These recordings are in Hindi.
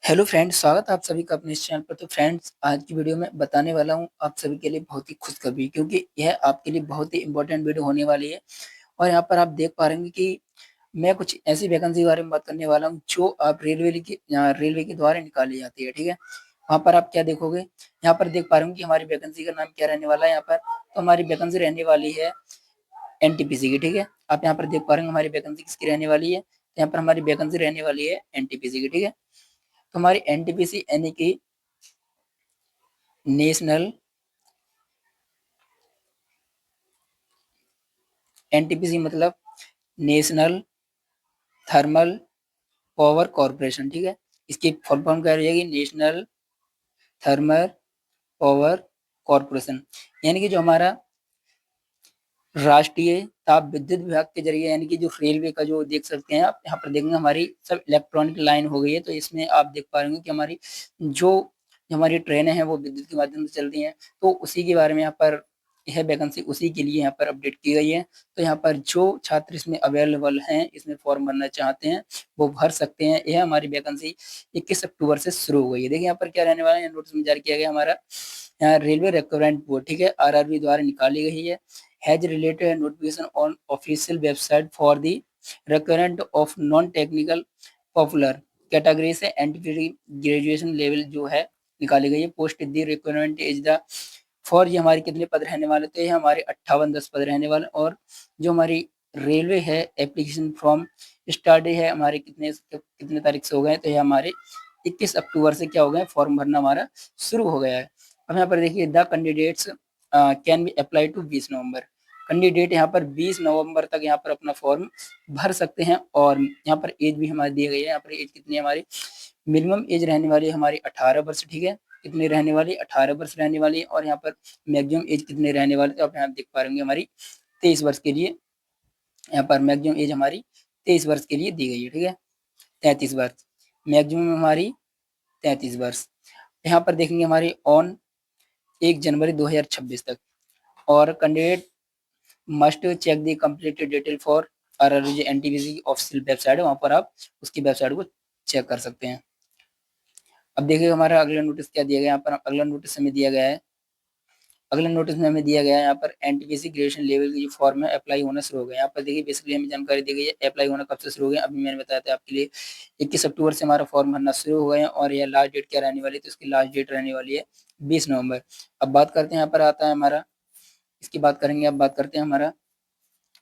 हेलो फ्रेंड्स, स्वागत है आप सभी का अपने इस चैनल पर। तो फ्रेंड्स, आज की वीडियो में बताने वाला हूँ आप सभी के लिए बहुत ही खुशखबरी, क्योंकि यह आपके लिए बहुत ही इंपॉर्टेंट वीडियो होने वाली है। और यहाँ पर आप देख पा रहे होंगे कि मैं कुछ ऐसी वैकेंसी के बारे में बात करने वाला हूँ जो आप रेलवे के द्वारा निकाली जाती है। ठीक है, वहाँ पर आप क्या देखोगे, यहाँ पर देख पा रहे होंगे कि हमारी वैकेंसी का नाम क्या रहने वाला है। यहाँ पर तो हमारी वैकेंसी रहने वाली है एनटीपीसी की। ठीक है, आप यहाँ पर देख पा रहे होंगे हमारी वैकेंसी किसकी रहने वाली है। यहाँ पर हमारी वैकेंसी रहने वाली है एनटीपीसी की। ठीक है, तो हमारी एनटीपीसी यानी कि नेशनल एनटीपीसी मतलब नेशनल थर्मल पावर कॉर्पोरेशन। ठीक है, इसकी फुल फॉर्म क्या रहेगी, नेशनल थर्मल पावर कॉर्पोरेशन। यानी कि जो हमारा राष्ट्रीय ताप विद्युत विभाग के जरिए, यानी कि जो रेलवे का जो देख सकते हैं आप, यहाँ पर देखेंगे हमारी सब इलेक्ट्रॉनिक लाइन हो गई है। तो इसमें आप देख पा रहे होंगे कि जो हमारी ट्रेनें हैं वो विद्युत के माध्यम से चलती हैं। तो उसी के बारे में यहाँ पर यह वैकेंसी उसी के लिए यहाँ पर अपडेट की गई है। तो यहाँ पर जो छात्र इसमें अवेलेबल हैं, इसमें फॉर्म भरना चाहते हैं, वो भर सकते हैं। यह हमारी वैकेंसी 21 अक्टूबर से शुरू हो गई है। देखिए यहाँ पर क्या रहने वाला है, नोटिस में जारी किया गया हमारा यहाँ रेलवे रिक्रूटमेंट बोर्ड, ठीक है, आरआरबी द्वारा निकाली गई है। Has related notification on official website for the recruitment of non technical popular category से एंटी ग्रेजुएशन लेवल जो है निकाली गई है। Post the requirement is the for, ये हमारे कितने पद रहने वाले, तो ये हमारे 58-10 पद रहने वाले। और जो हमारी रेलवे है एप्लीकेशन फॉर्म स्टार्ट है हमारे कितने कितने तारीख से हो गए, तो ये हमारे 21 अक्टूबर से क्या हो गए, फॉर्म भरना हमारा शुरू हो गया है। अब यहाँ पर देखिए the candidates can be apply to 20 November. Candidate यहाँ पर 20 नवंबर तक यहाँ पर अपना फॉर्म भर सकते हैं। और यहाँ पर एज भी हमारी दी गई है। यहाँ पर एज कितनी है हमारी, मिनिमम एज रहने वाली है हमारी 18 वर्ष। ठीक है, कितनी रहने वाली, 18 वर्ष रहने वाली है। और यहाँ पर मैक्सिमम एज कितने रहने वाले, तो आप यहाँ देख पा रहे हमारी 23 वर्ष के लिए, यहाँ पर मैक्सिमम एज हमारी 23 वर्ष के लिए दी गई है। ठीक है, 33 वर्ष मैक्सिमम हमारी 33 वर्ष। यहाँ पर देखेंगे हमारी ऑन 1 जनवरी 2026 तक। और candidate must check the completed detail for RRB NTPC official website है, वहां पर आप उसकी वेबसाइट को चेक कर सकते हैं। अब देखिए हमारा अगला नोटिस क्या दिया गया, यहाँ पर अगला नोटिस हमें दिया गया है। अगला नोटिस में हमें दिया गया है यहाँ पर एनटीपीसी ग्रेजुएशन लेवल की जो फॉर्म है अप्लाई होना शुरू हो गया। यहाँ पर देखिए बेसिकली हमें जानकारी दी गई है अप्लाई होना कब से शुरू हो गया। अभी मैंने बताया था आपके लिए 21 अक्टूबर से हमारा फॉर्म भरना शुरू हो गए हैं। और यह लास्ट डेट क्या रहने वाली है, तो इसकी लास्ट डेट रहने वाली है 20 नवंबर। अब बात करते हैं, यहाँ पर आता है हमारा, इसकी बात करेंगे, अब बात करते हैं हमारा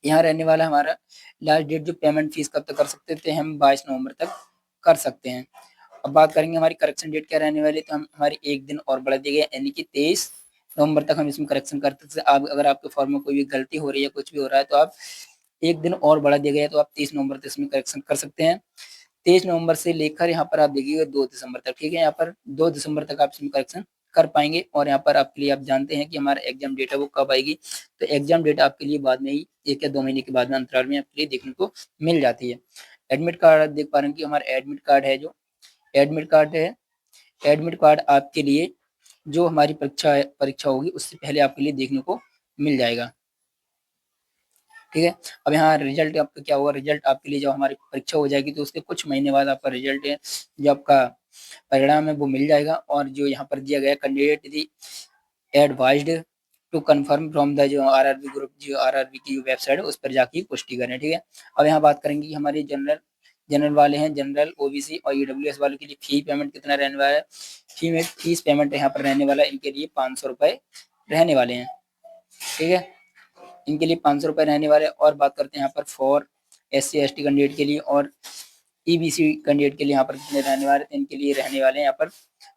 यहाँ रहने वाला हमारा लास्ट डेट, जो पेमेंट फीस कब तक कर सकते थे, हम 22 नवंबर तक कर सकते हैं। अब बात करेंगे हमारी करेक्शन डेट क्या रहने वाली है, तो हम हमारी एक दिन और बढ़ा दी गई, यानी कि 23 नवंबर तक हम इसमें करेक्शन कर सकते हैं। आप अगर आपके फॉर्म में कोई भी गलती हो रही है, कुछ भी हो रहा है, तो आप एक दिन और बढ़ा दिया गया है, तो आप 30 नवंबर तक इसमें करेक्शन कर सकते हैं। 23 नवंबर से लेकर यहाँ पर आप देखिएगा 2 दिसंबर तक। ठीक है, यहाँ पर 2 दिसंबर तक आप इसमें करेक्शन कर पाएंगे। और यहाँ पर आपके लिए आप जानते हैं कि हमारा एग्जाम डेट है वो कब आएगी, तो एग्जाम डेट आपके लिए बाद में ही 1 या 2 महीने के बाद में अंतराल में आपके लिए देखने को मिल जाती है। एडमिट कार्ड आप देख पा रहे हैं कि हमारा एडमिट कार्ड है, जो एडमिट कार्ड है, एडमिट कार्ड आपके लिए जो हमारी परीक्षा होगी उससे पहले आपके लिए देखने को मिल जाएगा। ठीक है, अब यहाँ रिजल्ट आपका क्या होगा, रिजल्ट आपके लिए जब हमारी परीक्षा हो जाएगी तो उसके कुछ महीने बाद आपका रिजल्ट है, जो आपका परिणाम है वो मिल जाएगा। और जो यहाँ पर दिया गया candidate the advised to confirm from the जो आरआरबी ग्रुप, जो आरआरबी की जो वेबसाइट है उस पर जाके पुष्टि करें। ठीक है, अब यहाँ बात करेंगे कि हमारे जनरल जनरल वाले हैं, जनरल ओबीसी और ईडब्ल्यूएस वालों के लिए फी पेमेंट कितना रहने वाला है। फीस पेमेंट यहाँ पर रहने वाला है इनके लिए 500 रुपए रहने वाले हैं। ठीक है, इनके लिए 500 रुपए रहने वाले। और बात करते हैं यहाँ पर फॉर SC ST कैंडिडेट के लिए और ईबीसी कैंडिडेट के लिए यहाँ पर कितने रहने वाले थे, इनके लिए रहने वाले हैं यहाँ पर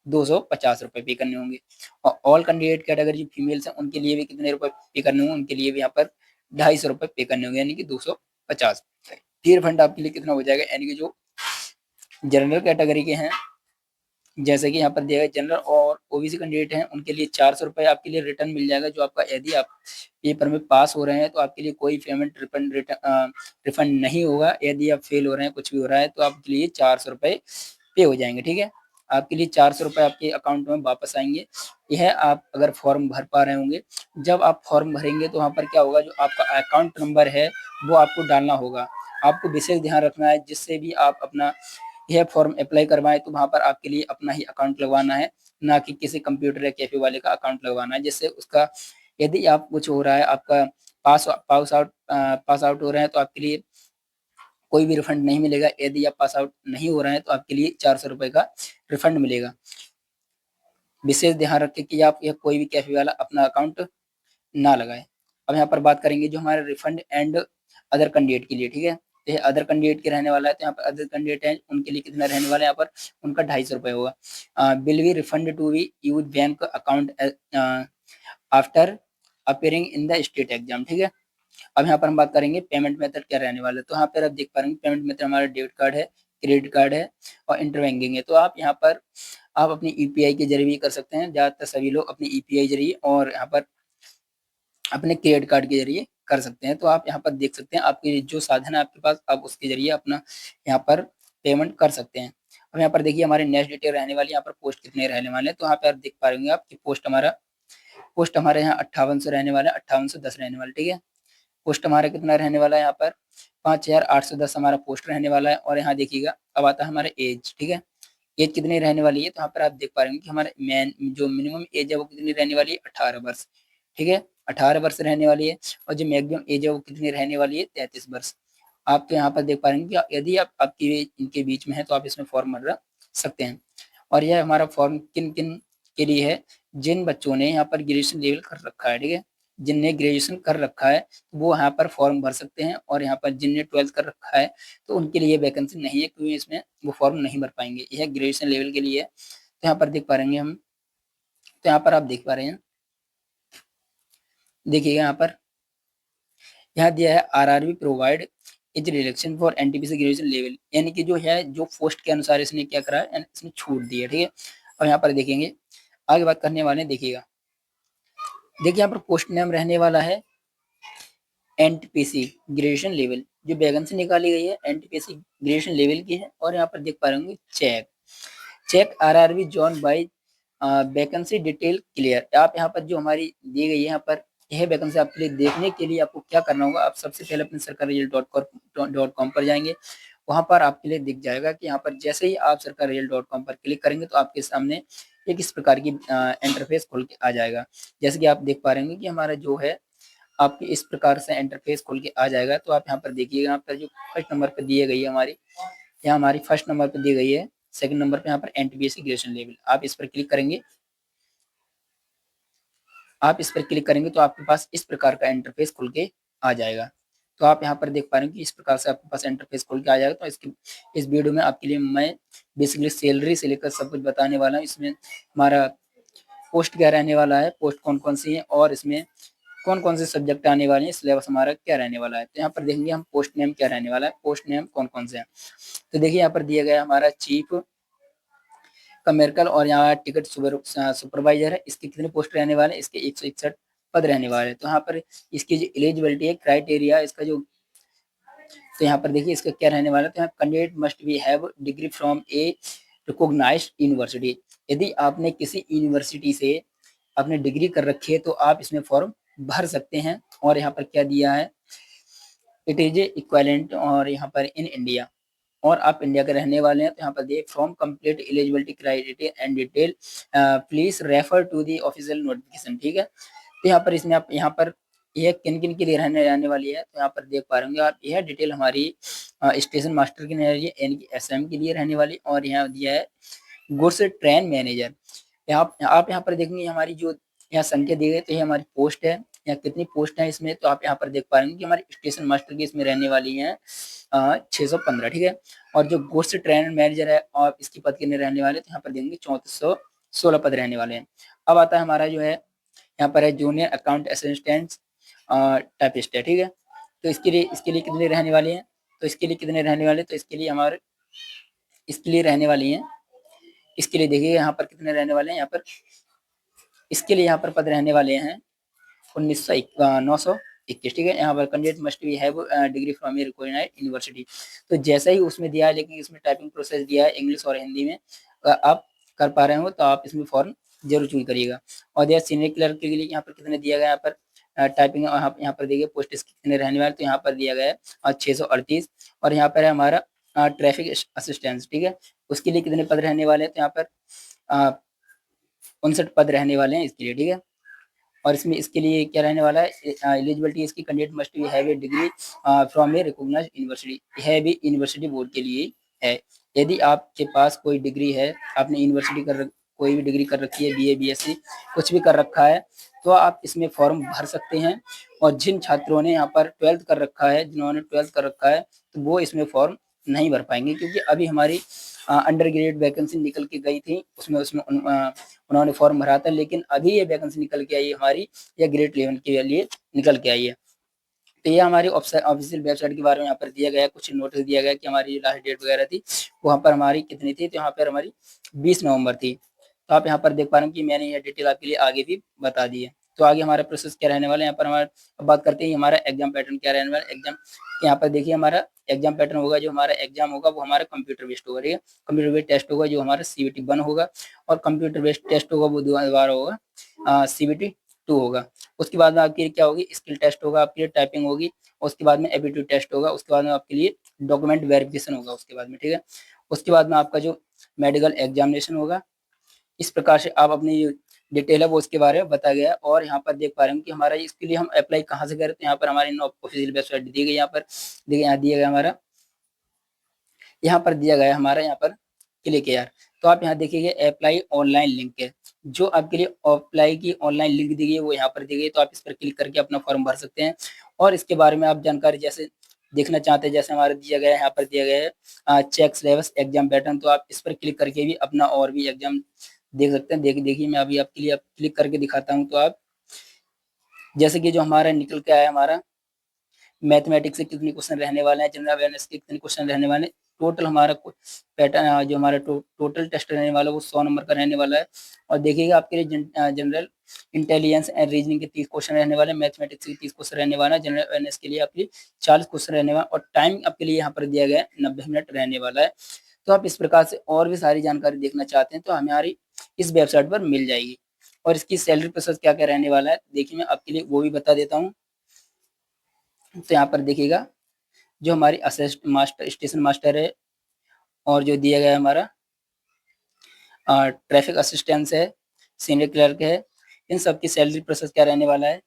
250 रुपए पे करने होंगे। और ऑल कैंडिडेट कैटेगरी जो फीमेल्स हैं उनके लिए भी कितने रुपए पे करने होंगे, उनके लिए भी यहाँ पर 250 रुपए पे करने होंगे, यानी कि 250। फिर फंड आपके लिए कितना हो जाएगा, यानी कि जो जनरल कैटेगरी के हैं, जैसे कि यहाँ पर दिया गया जनरल और ओबीसी कैंडिडेट हैं, उनके लिए 400 रुपए आपके लिए रिटर्न मिल जाएगा। जो आपका यदि आप पेपर में पास हो रहे हैं तो आपके लिए कोई पेमेंट रिफंड नहीं होगा। यदि आप फेल हो रहे हैं, कुछ भी हो रहा है, तो आपके लिए 400 रुपए पे हो जाएंगे। ठीक है, आपके लिए 400 रुपए आपके अकाउंट में वापस आएंगे। यह आप अगर फॉर्म भर पा रहे होंगे, जब आप फॉर्म भरेंगे तो वहाँ पर क्या होगा, जो आपका अकाउंट नंबर है वो आपको डालना होगा। आपको विशेष ध्यान रखना है, जिससे भी आप अपना यह फॉर्म अप्लाई करवाएं तो वहाँ पर आपके लिए अपना ही अकाउंट लगवाना है, ना कि किसी कंप्यूटर या कैफे वाले का अकाउंट लगवाना है, जिससे उसका यदि आप कुछ हो रहा है, आपका पास आउट हो रहे हैं तो आपके लिए कोई भी रिफंड नहीं मिलेगा। यदि आप पास आउट नहीं हो रहे हैं तो आपके लिए 400 रुपए का रिफंड मिलेगा। विशेष ध्यान रखें कि आप यह कोई भी कैफे वाला अपना अकाउंट ना लगाए। अब यहाँ पर बात करेंगे जो हमारे रिफंड एंड अदर कैंडिडेट के लिए, ठीक है। तो ये अदर कैंडिडेट के रहने वाला है, तो यहाँ पर अदर कैंडिडेट है उनके लिए कितना रहने वाला है, यहाँ पर उनका 250 रुपये होगा। Will be refund to be use bank account after appearing in the state exam, ठीक है। अब यहाँ पर हम बात करेंगे पेमेंट मेथड क्या रहने वाला है। तो यहाँ पर आप देख पा रहे हैं पेमेंट मेथड हमारा डेबिट कार्ड है, क्रेडिट कार्ड है और इंटर बैंकिंग है। तो आप यहाँ पर आप अपनी यूपीआई के जरिए भी कर सकते हैं, ज्यादातर सभी लोग अपनी यूपीआई जरिए और यहाँ पर अपने क्रेडिट कार्ड के जरिए कर सकते हैं। तो आप यहाँ पर देख सकते हैं आपके जो साधन है आपके पास, आप उसके जरिए अपना यहाँ पर पेमेंट कर सकते हैं। अब यहाँ पर देखिए हमारे नेक्स्ट डिटेल रहने वाली, यहाँ पर पोस्ट कितने रहने वाले हैं। तो यहाँ पे आप देख पा रहे होंगे आपकी पोस्ट हमारे यहाँ 5800 रहने वाला है, 5810 रहने वाला, ठीक है। पोस्ट हमारा कितना रहने वाला है, यहाँ पर 5810 हमारा पोस्ट रहने वाला है। और यहाँ देखिएगा अब आता है हमारा एज, ठीक है। एज कितनी रहने वाली है, तो यहाँ पर आप देख पा रहे हैं कि हमारे मेन जो मिनिमम एज है वो कितनी रहने वाली है, 18 वर्ष, ठीक है। 18 वर्ष रहने वाली है। और जो मैक्सिमम एज है वो कितनी रहने वाली है, 33 वर्ष। आप तो यहाँ पर देख पा रहे हैं कि यदि आप आपकी इनके बीच में है तो आप इसमें फॉर्म भर सकते हैं। और यह हमारा फॉर्म किन किन के लिए है, जिन बच्चों ने यहाँ पर ग्रेजुएशन लेवल कर रखा है, ठीक है। जिनने ग्रेजुएशन कर रखा है वो यहाँ पर फॉर्म भर सकते हैं। और यहाँ पर जिनने 12th कर रखा है तो उनके लिए वैकेंसी नहीं है, क्योंकि इसमें वो फॉर्म नहीं भर पाएंगे। यह ग्रेजुएशन लेवल के लिए है। तो यहाँ पर देख पा रहे हैं हम, तो यहाँ पर आप देख पा रहे हैं, देखिएगा यहाँ दिया है RRB provide is relaxation for NTPC graduation level, यानी कि जो है जो पोस्ट के अनुसार इसने क्या करा है, इसने छूट दी है, ठीक है। और यहाँ पर देखेंगे आगे बात करने वाले हैं, देखिएगा देखिए यहाँ पर पोस्ट नेम रहने वाला है एनटीपीसी ग्रेजुएशन लेवल। जो वैकेंसी निकाली गई है एनटीपीसी ग्रेजुएशन लेवल की है। और यहाँ पर देख पा रहे होंगे check RRB zone by vacancy detail clear. आप यहाँ पर जो हमारी दी गई है, यहाँ पर यह वैकेंसी आपके लिए देखने के लिए आपको क्या करना होगा, आप सबसे पहले अपने सरकारी.com पर जाएंगे। वहां पर आपके लिए दिख जाएगा कि यहाँ पर जैसे ही आप सरकारी.com पर क्लिक करेंगे तो आपके सामने एक इस प्रकार की इंटरफेस खुल के आ जाएगा। जैसे कि आप देख पा रहे होंगे कि हमारा जो है आपके इस प्रकार से इंटरफेस खुल के आ जाएगा। तो आप यहाँ पर देखिएगा, यहाँ पर जो फर्स्ट नंबर पर दी गई है हमारी, यहाँ हमारी फर्स्ट नंबर पर दी गई है, सेकंड नंबर पे यहाँ पर एनटीपीसी ग्रेजुएशन लेवल, आप इस पर क्लिक करेंगे। आप इस पर क्लिक करेंगे तो आपके पास इस प्रकार का इंटरफेस खुल के आ जाएगा। तो आप यहाँ पर देख पा रहे हैं कि इस प्रकार से आपके पास इंटरफेस खुल के आ जाएगा। तो इस वीडियो में आपके लिए मैं बेसिकली सैलरी से लेकर सब कुछ बताने वाला हूँ। इसमें हमारा पोस्ट क्या रहने वाला है, पोस्ट कौन कौन सी है और इसमें कौन कौन से सब्जेक्ट आने वाले हैं, सिलेबस हमारा क्या रहने वाला है। तो यहाँ पर देखेंगे हम पोस्ट नेम क्या रहने वाला है, पोस्ट नेम कौन कौन से हैं। तो देखिए यहाँ पर दिया गया हमारा चीफ कमेरिकल और यहाँ टिकट सुपरवाइजर है। इसके कितने पोस्ट रहने वाले हैं, इसके 161 पद रहने वाले हैं। तो यहाँ पर इसकी जो एलिजिबिलिटी है, क्राइटेरिया इसका जो, तो यहाँ पर देखिए इसका क्या रहने वाला है। तो यहाँ candidate must be have degree from a recognized university. यदि आपने किसी यूनिवर्सिटी से आपने डिग्री कर रखी है तो आप इसमें फॉर्म भर सकते हैं। और यहाँ पर क्या दिया है, इट इज इक्वालेंट और यहाँ पर इन इंडिया, और आप इंडिया के रहने वाले हैं। तो यहाँ पर देखिए from complete eligibility criteria and detail please refer to the official notification, ठीक है। तो यहाँ पर इसमें आप यहाँ पर यह किन किन के लिए रहने वाली है, तो यहाँ पर देख पा रहे होंगे आप, यह डिटेल हमारी स्टेशन मास्टर की रहने वाली है, यानी कि एसएम के लिए रहने वाली। और यहाँ दिया है गुड्स ट्रेन मैनेजर। यहाँ आप यहाँ पर देखेंगे हमारी जो यहाँ संख्या दी गई, तो ये हमारी पोस्ट है, यहाँ कितनी पोस्ट है इसमें। तो आप यहाँ पर देख पा रहे हैं कि हमारी स्टेशन मास्टर की इसमें रहने वाली है 615, ठीक है। और जो गुड्स ट्रेन मैनेजर है और इसकी पद कितने रहने वाले, तो यहाँ पर देंगे 3416 पद रहने वाले हैं। अब आता है हमारा जो है यहाँ पर है जूनियर अकाउंट असिस्टेंट टाइपिस्ट है, ठीक है। तो इसके लिए कितने रहने वाले हैं, तो इसके लिए कितने रहने वाले, तो इसके लिए हमारे इसके लिए रहने वाली हैं, इसके लिए देखिए यहाँ पर कितने रहने वाले हैं, यहाँ पर इसके लिए यहाँ पर पद रहने वाले हैं 921, ठीक है। यहाँ पर candidate must be have degree from a recognized university. तो जैसा ही उसमें दिया है, लेकिन इसमें टाइपिंग प्रोसेस दिया है इंग्लिश और हिंदी में, आप कर पा रहे हो तो आप इसमें फॉर्म जरूर चूज करिएगा। और दिया सीनियर क्लर्क के लिए यहाँ पर कितने दिया गया, यहाँ पर टाइपिंग यहाँ पर देखिए पोस्ट कितने रहने वाले, तो यहाँ पर दिया गया है 638। और यहाँ पर है हमारा ट्रैफिक असिस्टेंस, ठीक है। उसके लिए कितने पद रहने वाले हैं, तो यहाँ पर 59 पद रहने वाले हैं इसके लिए, ठीक है। और इसमें इसके लिए क्या रहने वाला है, एलिजिबिलिटी इसकी candidate must be have a degree from a recognized university, है भी यूनिवर्सिटी बोर्ड के लिए है। यदि आपके पास कोई डिग्री है, आपने यूनिवर्सिटी कोई भी डिग्री कर रखी है, बीए बीएससी कुछ भी कर रखा है, तो आप इसमें फॉर्म भर सकते हैं। और जिन छात्रों ने यहाँ पर 12th कर रखा है, जिन्होंने 12th कर रखा है, तो वो इसमें फॉर्म नहीं भर पाएंगे, क्योंकि अभी हमारी अंडर ग्रेड वैकेंसी निकल के गई थी, उसमें उसमें उन्होंने फॉर्म भरा था, लेकिन अभी ये वैकेंसी निकल के आई है हमारी, या ग्रेड 11 के लिए निकल के आई है। तो ये हमारी ऑफिशियल वेबसाइट के बारे में यहाँ पर दिया गया है, कुछ नोटिस दिया गया कि हमारी लास्ट डेट वगैरह थी, वहाँ पर हमारी कितनी थी, तो यहाँ पर हमारी 20 नवंबर थी। तो आप यहाँ पर देख पा रहे हैं कि मैंने यह डिटेल आपके लिए आगे भी बता दी है। तो आगे हमारा प्रोसेस क्या रहने वाला है, यहाँ पर हमारा अब बात करते हैं हमारा एग्जाम पैटर्न क्या रहने वाला है। एग्जाम यहाँ पर देखिए, हमारा एग्जाम पैटर्न होगा, जो हमारा एग्जाम होगा वो हमारा कंप्यूटर बेस्ड होगा, ठीक है। कंप्यूटर बेस्ड टेस्ट होगा जो हमारा CBT 1 होगा, और कंप्यूटर बेस्ड टेस्ट होगा वो दोबारा होगा CBT 2 होगा। उसके बाद में आपके लिए क्या होगी, स्किल टेस्ट होगा, आपके लिए टाइपिंग होगी, उसके बाद में एप्टीट्यूड टेस्ट होगा, उसके बाद में आपके लिए डॉक्यूमेंट वेरिफिकेशन होगा उसके बाद में, ठीक है। उसके बाद में आपका जो मेडिकल एग्जामिनेशन होगा। इस प्रकार से आप अपनी डिटेल है वो उसके बारे में बताया गया है। और यहाँ पर देख पा रहे हैं कि हमारा इसके लिए हम अप्लाई कहाँ से करें, तो यहाँ पर हमारी ऑफिशियल वेबसाइट दी गई, यहाँ पर देखिए, यहाँ दिया गया हमारा, यहाँ पर दिया गया हमारा, यहाँ पर क्लिक यार। तो आप यहाँ देखिए अप्लाई ऑनलाइन लिंक है, जो आपके लिए अप्लाई की ऑनलाइन लिंक दी गई है वो यहाँ पर दी गई है। तो आप इस पर क्लिक करके अपना फॉर्म भर सकते हैं। और इसके बारे में आप जानकारी जैसे देखना चाहते हैं, जैसे हमारा दिया गया है, यहाँ पर दिया गया है चेक सिलेबस एग्जाम पैटर्न, तो आप इस पर क्लिक करके भी अपना और भी एग्जाम देख सकते हैं। देखिए मैं अभी आपके लिए आप क्लिक करके दिखाता हूँ। तो आप जैसे कि जो हमारा निकल के आया, हमारा मैथमेटिक्स से कितने क्वेश्चन रहने वाले हैं, जनरल अवेयरनेस के कितने क्वेश्चन रहने वाले हैं, टोटल हमारा पैटर्न जो हमारा टोटल टेस्ट रहने वाला है वो 100 नंबर का रहने वाला है। और देखिएगा आपके लिए जनरल इंटेलिजेंस एंड रीजनिंग के 30 क्वेश्चन रहने वाले हैं, मैथमेटिक्स के 30 क्वेश्चन रहने वाला है, जनरल अवेयरनेस के लिए आपके लिए 40 क्वेश्चन रहने वाला, और टाइम आपके लिए यहाँ पर दिया गया है 90 मिनट रहने वाला है। तो आप इस प्रकार से और भी सारी जानकारी देखना चाहते हैं तो हमारी इस वेबसाइट पर मिल जाएगी। और इसकी सैलरी प्रोसेस क्या क्या रहने वाला है, देखिए मैं आपके लिए वो भी बता देता हूँ। तो यहाँ पर देखिएगा, जो हमारी असिस्ट मास्टर स्टेशन मास्टर है, और जो दिया गया है हमारा ट्रैफिक असिस्टेंस है, सीनियर क्लर्क है, इन सब की सैलरी प्रोसेस क्या रहने वाला है।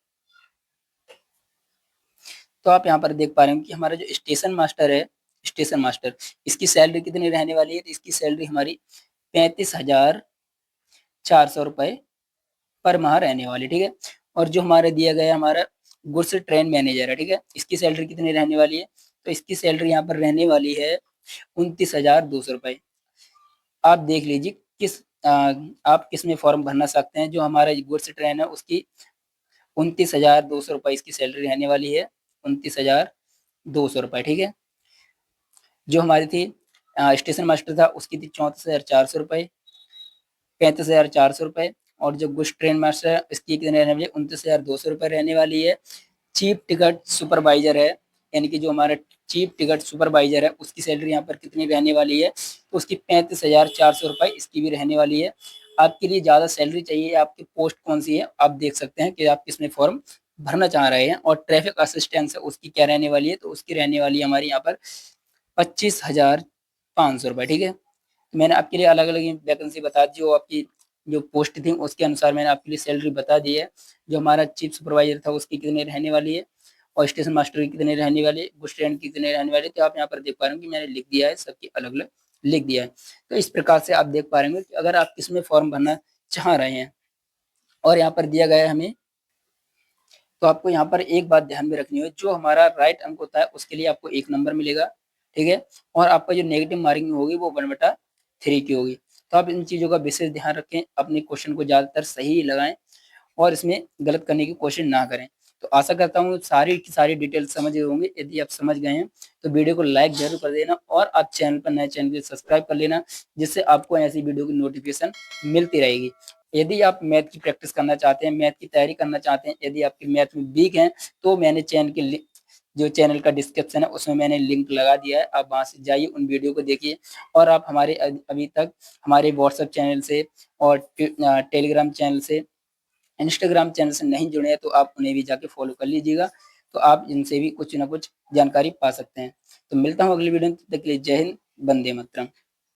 तो आप यहाँ पर देख पा रहे हैं कि हमारा जो स्टेशन मास्टर है, स्टेशन मास्टर, इसकी सैलरी कितनी रहने वाली है, तो इसकी सैलरी हमारी 35,400 रुपये पर माह रहने वाली, ठीक है। और जो हमारा दिया गया हमारा गुड्स ट्रेन मैनेजर है, ठीक है, इसकी सैलरी कितनी रहने वाली है, तो इसकी सैलरी यहाँ पर रहने वाली है 29,200 रुपये। आप देख लीजिए आप किस में फॉर्म भरना सकते हैं। जो हमारा गुड्स ट्रेन है उसकी 29,200 रुपये इसकी सैलरी रहने वाली है, 29,200 रुपये, ठीक है। जो हमारी थी स्टेशन मास्टर था उसकी थी 34,400 रुपये, 35,400 रुपये। और जो गुड्स ट्रेन मास्टर है इसकी कितने रहने वाली है, 29,200 रुपये रहने वाली है। चीफ टिकट सुपरवाइजर है, यानी कि जो हमारा चीफ टिकट सुपरवाइजर है उसकी सैलरी यहाँ पर कितनी रहने वाली है, तो उसकी 35,400 रुपये इसकी भी रहने वाली है। आपके लिए ज़्यादा सैलरी चाहिए, आपकी पोस्ट कौन सी है, आप देख सकते हैं कि आप किसमें फॉर्म भरना चाह रहे हैं। और ट्रैफिक असिस्टेंस है उसकी क्या रहने वाली है, तो उसकी रहने वाली है हमारी यहाँ पर 25,500 रुपये, ठीक है। तो मैंने आपके लिए अलग अलग वैकेंसी बता दी, जो आपकी जो पोस्ट थी उसके अनुसार मैंने आपके लिए सैलरी बता दी है। जो हमारा चीफ सुपरवाइजर था उसकी कितनी रहने वाली है, और स्टेशन मास्टर की कितनी रहने वाली है, गुड्स ट्रेन की कितनी रहने वाली है। तो आप यहाँ पर देख पा रहे हो कि मैंने लिख दिया है, सबकी अलग अलग लिख दिया है। तो इस प्रकार से आप देख पा रहे कि अगर आप किसमें फॉर्म भरना चाह रहे हैं, और यहाँ पर दिया गया है हमें, तो आपको यहाँ पर एक बात ध्यान में रखनी है, जो हमारा राइट अंक होता है उसके लिए आपको 1 नंबर मिलेगा, ठीक है। और आपका जो नेगेटिव मार्किंग होगी वो 1/3 की होगी। तो आप इन चीज़ों का विशेष ध्यान रखें, अपने क्वेश्चन को ज़्यादातर सही लगाएं, और इसमें गलत करने की कोशिश ना करें। तो आशा करता हूँ सारी की सारी डिटेल समझ गए होंगे। यदि आप समझ गए हैं तो वीडियो को लाइक जरूर कर देना, और आप चैनल पर नए चैनल को सब्सक्राइब कर लेना, जिससे आपको ऐसी वीडियो की नोटिफिकेशन मिलती रहेगी। यदि आप मैथ की प्रैक्टिस करना चाहते हैं, मैथ की तैयारी करना चाहते हैं, यदि आपके मैथ में वीक हैं, तो मैंने जो चैनल का डिस्क्रिप्शन है उसमें मैंने लिंक लगा दिया है, आप वहाँ से जाइए, उन वीडियो को देखिए। और आप हमारे अभी तक हमारे व्हाट्सएप चैनल से और टेलीग्राम चैनल से, इंस्टाग्राम चैनल से नहीं जुड़े हैं तो आप उन्हें भी जाके फॉलो कर लीजिएगा। तो आप इनसे भी कुछ न कुछ जानकारी पा सकते हैं। तो मिलता हूँ अगली वीडियो में, तब तक के लिए जय हिंद, वंदे मातरम।